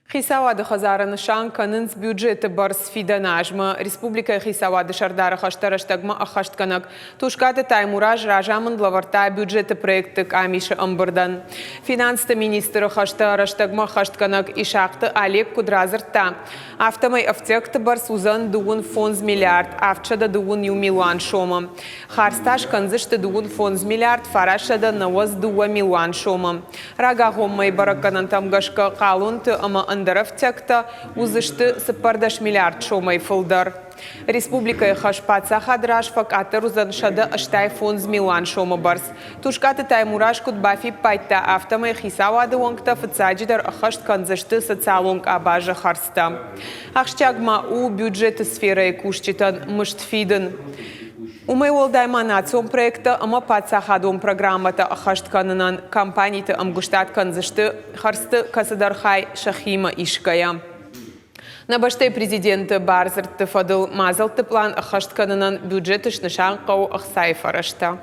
Хицауады хазарынышан кәнынц бюджеты бәрц фидәны Республикæйы Хицауады сәрдары хәстæгмæ æххæстгәнәг Тускъаты Таймураз разамынд ләвәрдта бюджеты проектты къамисы æмбырдән. Финансты министры хәстæгмæ Исахъты Олег радзырдта. Афтәмәй æфтиәгты бәрц уыдзән дуын фонд миллиард, афтæмәй дуын милуан сомы. Хардз кәнзышты дуын фонд миллиард, фарашада наваз дуа милуан сомы. Рагагоммай бараканан тамгашка қалунты ама æфтиәгты узышты сыпардаш миллиард сомы фылдар. Республикæйы хашпаца хадраш факатыр узаншады аштай фонд милуан сомы барс. Тускъаты Таймураз кудбафи пайтта афтәмәй Хицауады уæнгтæ фыцаджидар ахашт кәнзышты социалонг абажа хәстæ. Æххæстгәнæг у бюджеты сферы кушчитан мышт фидән. Умай олдайманацион проекты ама патсахадон программата æххæстгәнәгән компанийты амгуштат кәнзышты хәстæ касадархай шахима ишкая. Набаштай президенты бәрцрдта фадыл мазалты план æххæстгәнәгән бюджеты шнышан қау ахсай фарашта.